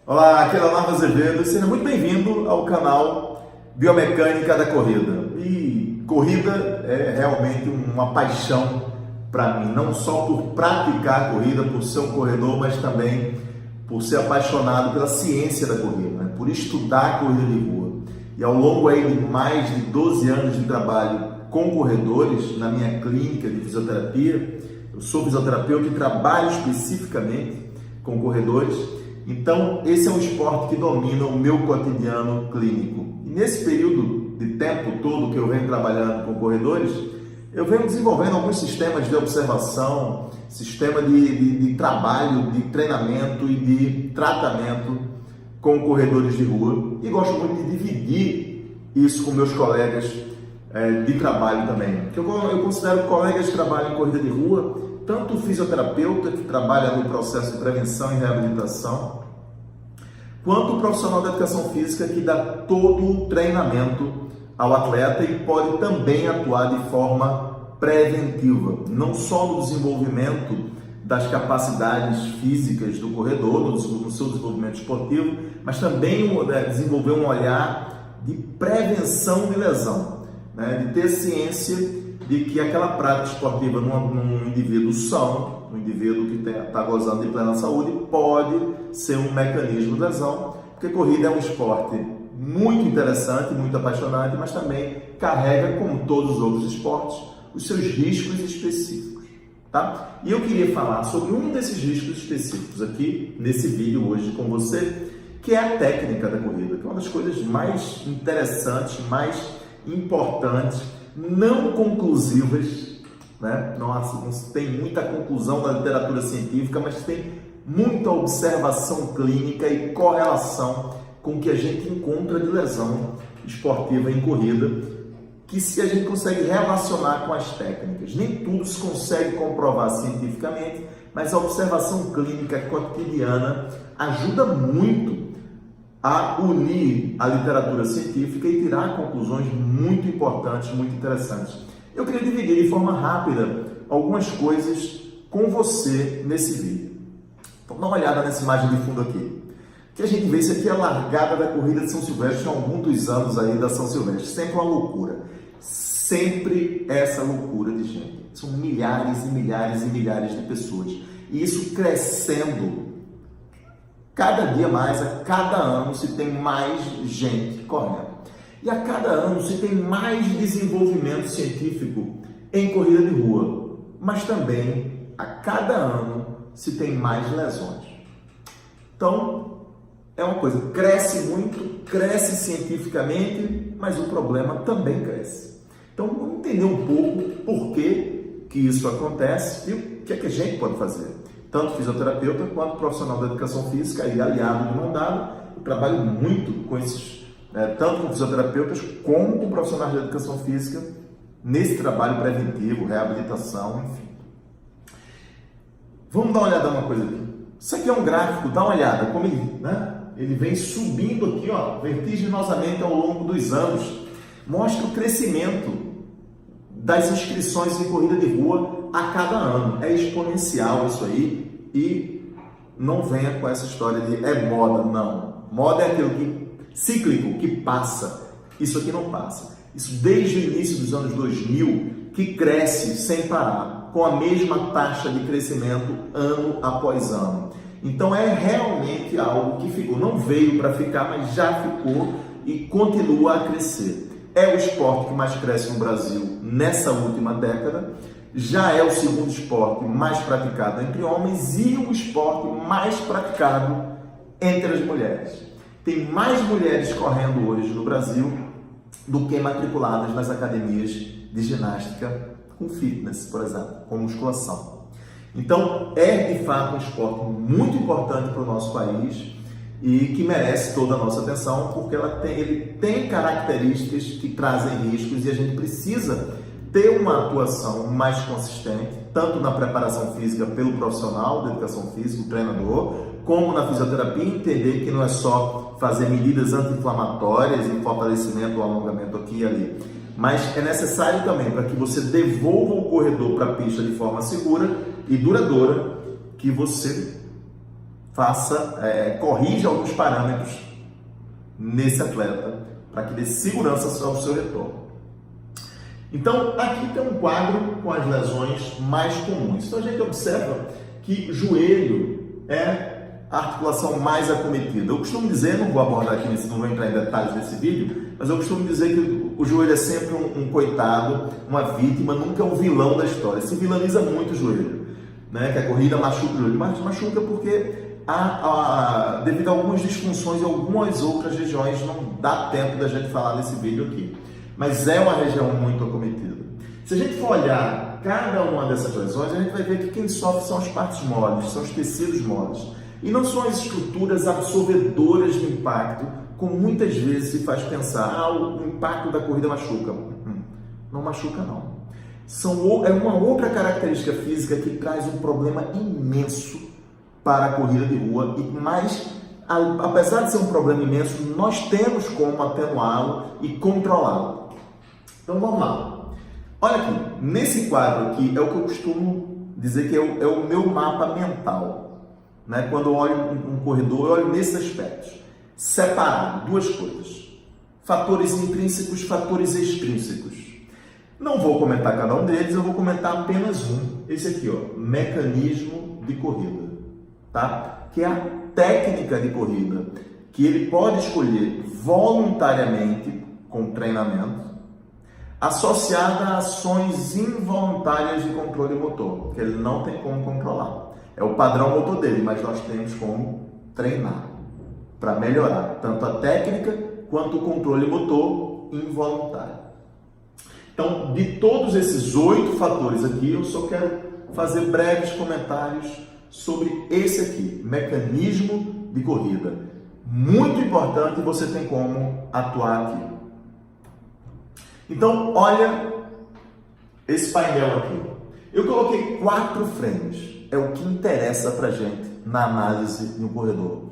Olá, aqui é Leonardo Azevedo e seja muito bem-vindo ao canal Biomecânica da Corrida. E corrida é realmente uma paixão para mim, não só por praticar a corrida, por ser um corredor, mas também por ser apaixonado pela ciência da corrida, né? Por estudar a corrida de rua. E ao longo aí de mais de 12 anos de trabalho com corredores na minha clínica de fisioterapia, eu sou fisioterapeuta e trabalho especificamente com corredores. Então, esse é um esporte que domina o meu cotidiano clínico. E nesse período de tempo todo que eu venho trabalhando com corredores, eu venho desenvolvendo alguns sistemas de observação, sistema de trabalho, de treinamento e de tratamento com corredores de rua. E gosto muito de dividir isso com meus colegas de trabalho também. Eu considero colegas de trabalho em corrida de rua, tanto o fisioterapeuta, que trabalha no processo de prevenção e reabilitação, quanto o profissional da educação física, que dá todo o treinamento ao atleta e pode também atuar de forma preventiva, não só no desenvolvimento das capacidades físicas do corredor, no seu desenvolvimento esportivo, mas também desenvolver um olhar de prevenção de lesão, né? De ter ciência de que aquela prática esportiva num indivíduo são, um indivíduo que está gozando de plena saúde, pode ser um mecanismo de lesão, porque corrida é um esporte muito interessante, muito apaixonante, mas também carrega, como todos os outros esportes, os seus riscos específicos, tá? E eu queria falar sobre um desses riscos específicos aqui, nesse vídeo hoje com você, que é a técnica da corrida, que é uma das coisas mais interessantes, mais importantes, não conclusivas, né? Não tem muita conclusão da literatura científica, mas tem muita observação clínica e correlação com o que a gente encontra de lesão esportiva em corrida, que se a gente consegue relacionar com as técnicas. Nem tudo se consegue comprovar cientificamente, mas a observação clínica cotidiana ajuda muito a unir a literatura científica e tirar conclusões muito importantes, muito interessantes. Eu queria dividir de forma rápida algumas coisas com você nesse vídeo. Então, dá uma olhada nessa imagem de fundo aqui. Que a gente vê, isso aqui é a largada da corrida de São Silvestre, há alguns dos anos aí da São Silvestre. Sempre uma loucura. Sempre essa loucura de gente. São milhares e milhares e milhares de pessoas. E isso crescendo. Cada dia mais, a cada ano, se tem mais gente correndo. E a cada ano se tem mais desenvolvimento científico em corrida de rua. Mas também, a cada ano, se tem mais lesões. Então, é uma coisa, cresce muito, cresce cientificamente, mas o problema também cresce. Então, vamos entender um pouco por que isso acontece e o que é que a gente pode fazer. Tanto fisioterapeuta quanto profissional da educação física, e aliado de mão dada. Eu trabalho muito com esses, tanto com fisioterapeutas como com profissionais da educação física, nesse trabalho preventivo, reabilitação, enfim. Vamos dar uma olhada numa coisa aqui. Isso aqui é um gráfico, dá uma olhada, como ele vem subindo aqui, ó, vertiginosamente ao longo dos anos. Mostra o crescimento das inscrições em corrida de rua a cada ano. É exponencial isso aí. E não venha com essa história de é moda, não. Moda é aquilo cíclico, que passa. Isso aqui não passa. Isso desde o início dos anos 2000, que cresce sem parar, com a mesma taxa de crescimento ano após ano. Então é realmente algo que ficou, não veio para ficar, mas já ficou e continua a crescer. É o esporte que mais cresce no Brasil nessa última década, já é o segundo esporte mais praticado entre homens e o esporte mais praticado entre as mulheres. Tem mais mulheres correndo hoje no Brasil do que matriculadas nas academias de ginástica com fitness, por exemplo, com musculação. Então, é de fato um esporte muito importante para o nosso país e que merece toda a nossa atenção, porque ele tem características que trazem riscos e a gente precisa ter uma atuação mais consistente, tanto na preparação física pelo profissional da educação física, o treinador, como na fisioterapia, entender que não é só fazer medidas anti-inflamatórias e fortalecimento ou alongamento aqui e ali, mas é necessário também para que você devolva o corredor para a pista de forma segura e duradoura, que você corrija alguns parâmetros nesse atleta para que dê segurança ao seu retorno. Então, aqui tem um quadro com as lesões mais comuns. Então, a gente observa que joelho é a articulação mais acometida. Eu costumo dizer, não vou abordar aqui, não vou entrar em detalhes desse vídeo, mas eu costumo dizer que o joelho é sempre um coitado, uma vítima, nunca é um vilão da história. Se vilaniza muito o joelho, né? Que a corrida machuca o joelho, mas machuca porque devido a algumas disfunções em algumas outras regiões, não dá tempo da gente falar nesse vídeo aqui. Mas é uma região muito acometida. Se a gente for olhar cada uma dessas lesões, a gente vai ver que quem sofre são as partes moles, são os tecidos moles. E não são as estruturas absorvedoras de impacto, como muitas vezes se faz pensar, o impacto da corrida machuca. Não machuca, não. É uma outra característica física que traz um problema imenso para a corrida de rua, mas apesar de ser um problema imenso, nós temos como atenuá-lo e controlá-lo. Então vamos lá. Olha aqui, nesse quadro aqui é o que eu costumo dizer que é o meu mapa mental. Né? Quando eu olho um corredor, eu olho nesses aspectos. Separado, duas coisas. Fatores intrínsecos, fatores extrínsecos. Não vou comentar cada um deles, eu vou comentar apenas um. Esse aqui, ó, mecanismo de corrida. Tá? Que é a técnica de corrida, que ele pode escolher voluntariamente com treinamento, associada a ações involuntárias de controle motor, que ele não tem como controlar. É o padrão motor dele, mas nós temos como treinar para melhorar tanto a técnica quanto o controle motor involuntário. Então, de todos esses 8 fatores aqui, eu só quero fazer breves comentários sobre esse aqui, mecanismo de corrida. Muito importante, você tem como atuar aqui. Então, olha esse painel aqui. Eu coloquei 4 frames. É o que interessa para a gente na análise de um corredor.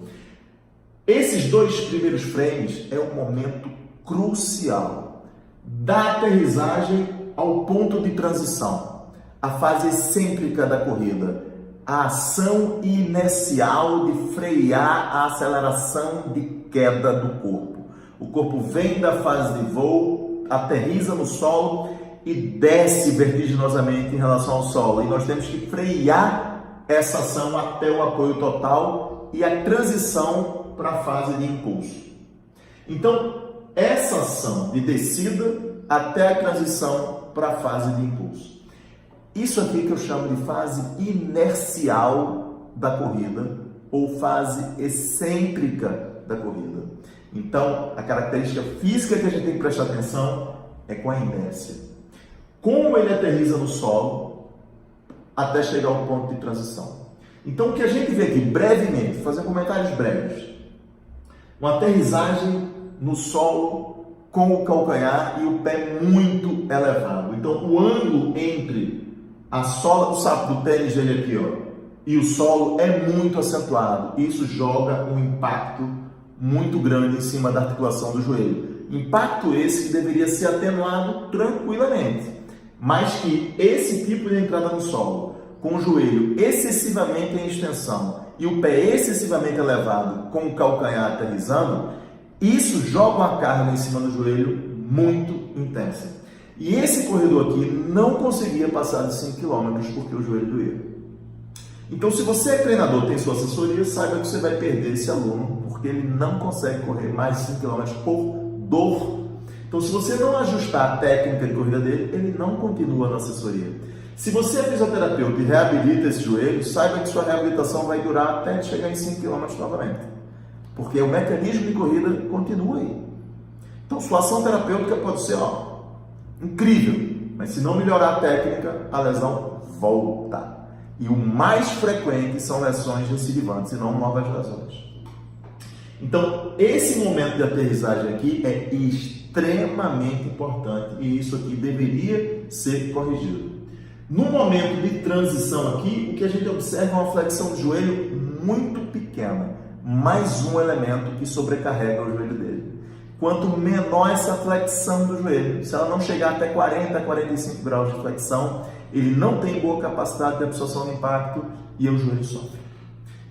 Esses 2 primeiros frames é um momento crucial da aterrissagem ao ponto de transição, a fase excêntrica da corrida, a ação inercial de frear a aceleração de queda do corpo. O corpo vem da fase de voo, aterrissa no solo e desce vertiginosamente em relação ao solo. E nós temos que frear essa ação até o apoio total e a transição para a fase de impulso. Então, essa ação de descida até a transição para a fase de impulso. Isso aqui que eu chamo de fase inercial da corrida ou fase excêntrica da corrida. Então, a característica física que a gente tem que prestar atenção é com a inércia. Como ele aterriza no solo até chegar ao ponto de transição. Então, o que a gente vê aqui, brevemente, fazer comentários breves. Uma aterrissagem no solo com o calcanhar e o pé muito elevado. Então, o ângulo entre a sola do sapato do tênis dele aqui, ó, e o solo é muito acentuado. Isso joga um impacto muito grande em cima da articulação do joelho. Impacto esse que deveria ser atenuado tranquilamente, mas que esse tipo de entrada no solo, com o joelho excessivamente em extensão e o pé excessivamente elevado, com o calcanhar aterrissando, isso joga uma carga em cima do joelho muito intensa. E esse corredor aqui não conseguia passar de 5 km porque o joelho doía. Então, se você é treinador, tem sua assessoria, saiba que você vai perder esse aluno porque ele não consegue correr mais de 5 km por dor. Então, se você não ajustar a técnica de corrida dele, ele não continua na assessoria. Se você é fisioterapeuta e reabilita esse joelho, saiba que sua reabilitação vai durar até chegar em 5 km novamente. Porque o mecanismo de corrida continua aí. Então, sua ação terapêutica pode ser incrível, mas se não melhorar a técnica, a lesão volta. E o mais frequente são lesões recidivantes e não novas lesões. Então, esse momento de aterrissagem aqui é extremamente importante e isso aqui deveria ser corrigido. No momento de transição aqui, o que a gente observa é uma flexão de joelho muito pequena. Mais um elemento que sobrecarrega o joelho dele. Quanto menor essa flexão do joelho, se ela não chegar até 40 a 45 graus de flexão, ele não tem boa capacidade de absorção de impacto e o joelho sofre.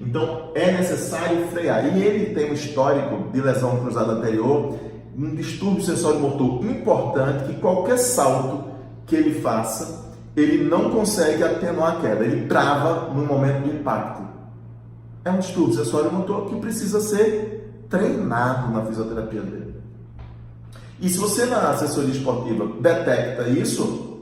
Então é necessário frear. E ele tem um histórico de lesão no cruzado anterior, um distúrbio sensório motor importante, que qualquer salto que ele faça, ele não consegue atenuar a queda, ele trava no momento do impacto. É um distúrbio sensório motor que precisa ser treinado na fisioterapia dele. E se você na assessoria esportiva detecta isso,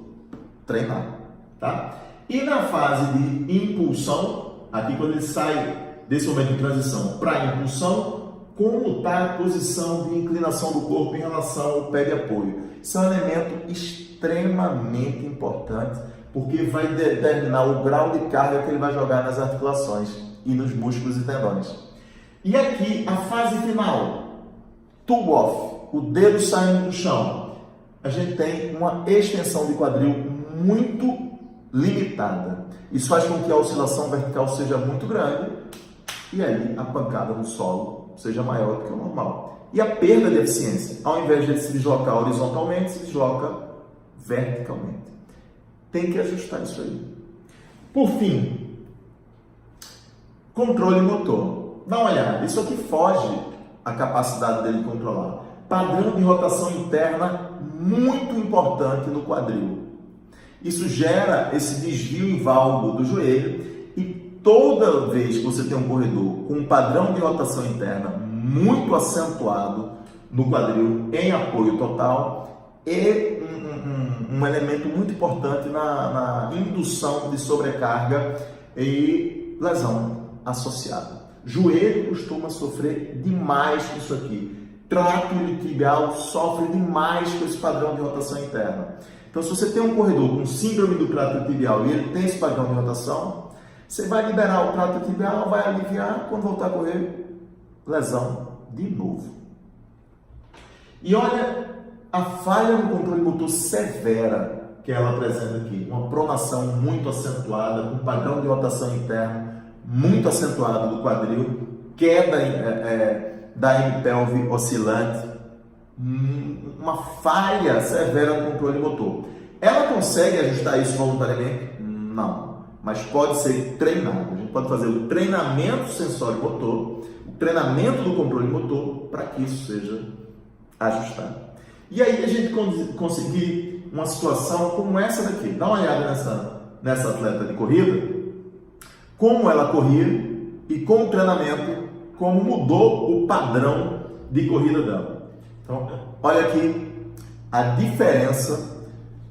treinar, tá? E na fase de impulsão, aqui quando ele sai desse momento de transição para impulsão, como está a posição de inclinação do corpo em relação ao pé de apoio? Isso é um elemento extremamente importante, porque vai determinar o grau de carga que ele vai jogar nas articulações e nos músculos e tendões. E aqui, a fase final, toe off, o dedo saindo do chão. A gente tem uma extensão de quadril muito limitada. Isso faz com que a oscilação vertical seja muito grande e aí a pancada no solo seja maior do que o normal. E a perda de eficiência, ao invés de ele se deslocar horizontalmente, se desloca verticalmente. Tem que ajustar isso aí. Por fim, controle motor. Dá uma olhada, isso aqui foge à capacidade dele controlar. Padrão de rotação interna muito importante no quadril. Isso gera esse desvio em valgo do joelho e toda vez que você tem um corredor com um padrão de rotação interna muito acentuado no quadril em apoio total, é um elemento muito importante na indução de sobrecarga e lesão associada. Joelho costuma sofrer demais com isso aqui. Trato iliotibial sofre demais com esse padrão de rotação interna. Então, se você tem um corredor com síndrome do trato iliotibial e ele tem esse padrão de rotação, você vai liberar o trato iliotibial, vai aliviar, quando voltar a correr, lesão de novo. E olha a falha no controle motor severa que ela apresenta aqui. Uma pronação muito acentuada, com padrão de rotação interna muito acentuado do quadril, queda da hemipelve oscilante, uma falha severa no controle motor. Ela consegue ajustar isso voluntariamente? Não, mas pode ser treinado. A gente pode fazer o treinamento sensório-motor, o treinamento do controle motor, para que isso seja ajustado. E aí a gente conseguir uma situação como essa daqui. Dá uma olhada nessa atleta de corrida, como ela corria e com o treinamento, como mudou o padrão de corrida dela. Então, olha aqui a diferença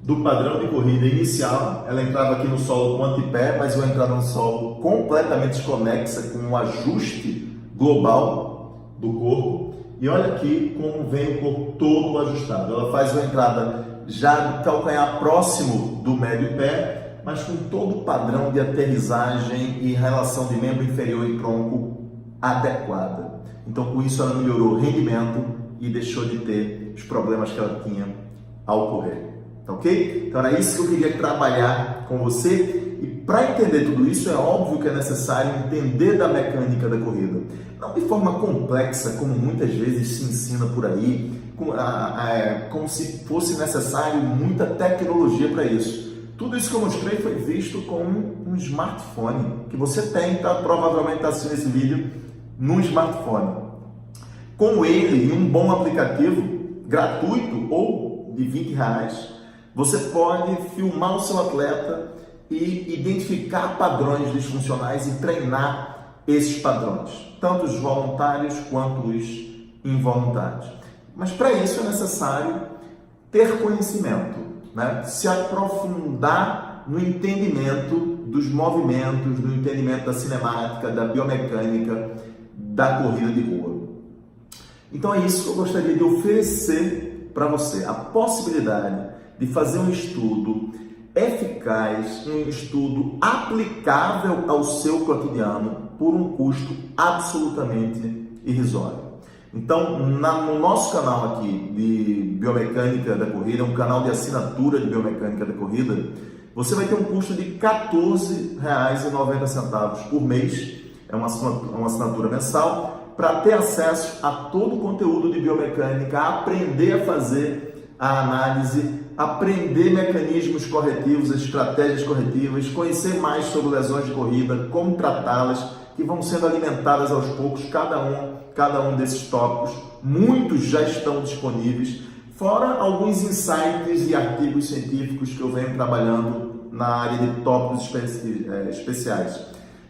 do padrão de corrida inicial. Ela entrava aqui no solo com antepé, mas uma entrada no solo completamente desconexa, com um ajuste global do corpo. E olha aqui como vem o corpo todo ajustado. Ela faz uma entrada já do calcanhar próximo do médio pé, mas com todo o padrão de aterrissagem e relação de membro inferior e tronco adequada. Então, com isso, ela melhorou o rendimento e deixou de ter os problemas que ela tinha ao correr. Tá ok? Então, era isso que eu queria trabalhar com você. E para entender tudo isso, é óbvio que é necessário entender da mecânica da corrida. Não de forma complexa, como muitas vezes se ensina por aí, como se fosse necessário muita tecnologia para isso. Tudo isso que eu mostrei foi visto com um smartphone que você tem, provavelmente está assistindo esse vídeo num smartphone. Com ele e um bom aplicativo gratuito ou de R$20, você pode filmar o seu atleta e identificar padrões disfuncionais e treinar esses padrões, tanto os voluntários quanto os involuntários. Mas para isso é necessário ter conhecimento, né? Se aprofundar no entendimento dos movimentos, no entendimento da cinemática, da biomecânica, da corrida de rua. Então é isso que eu gostaria de oferecer para você, a possibilidade de fazer um estudo eficaz, um estudo aplicável ao seu cotidiano por um custo absolutamente irrisório. Então, no nosso canal aqui de Biomecânica da Corrida, um canal de assinatura de Biomecânica da Corrida, você vai ter um custo de R$ 14,90 por mês, é uma assinatura mensal, para ter acesso a todo o conteúdo de biomecânica, aprender a fazer a análise, aprender mecanismos corretivos, estratégias corretivas, conhecer mais sobre lesões de corrida, como tratá-las, que vão sendo alimentadas aos poucos, cada um desses tópicos. Muitos já estão disponíveis, fora alguns insights e artigos científicos que eu venho trabalhando na área de tópicos especiais.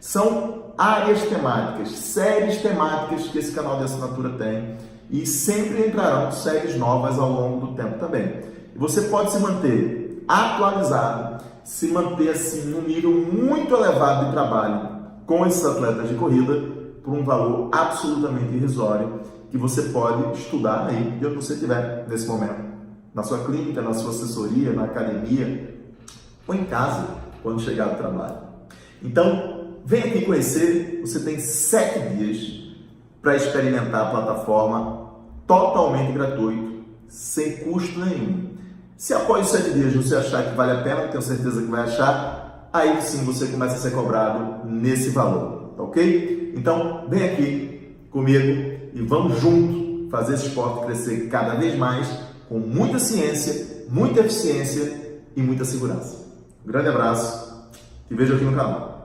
São áreas temáticas, séries temáticas que esse canal de assinatura tem, e sempre entrarão séries novas ao longo do tempo também. Você pode se manter atualizado, se manter assim num nível muito elevado de trabalho com esses atletas de corrida por um valor absolutamente irrisório que você pode estudar aí de onde você estiver nesse momento, na sua clínica, na sua assessoria, na academia ou em casa quando chegar do trabalho. Então, vem aqui conhecer. Você tem 7 dias para experimentar a plataforma totalmente gratuito, sem custo nenhum. Se após os 7 dias você achar que vale a pena, tenho certeza que vai achar, aí sim você começa a ser cobrado nesse valor, tá ok? Então, vem aqui comigo e vamos juntos fazer esse esporte crescer cada vez mais, com muita ciência, muita eficiência e muita segurança. Um grande abraço, te vejo aqui no canal.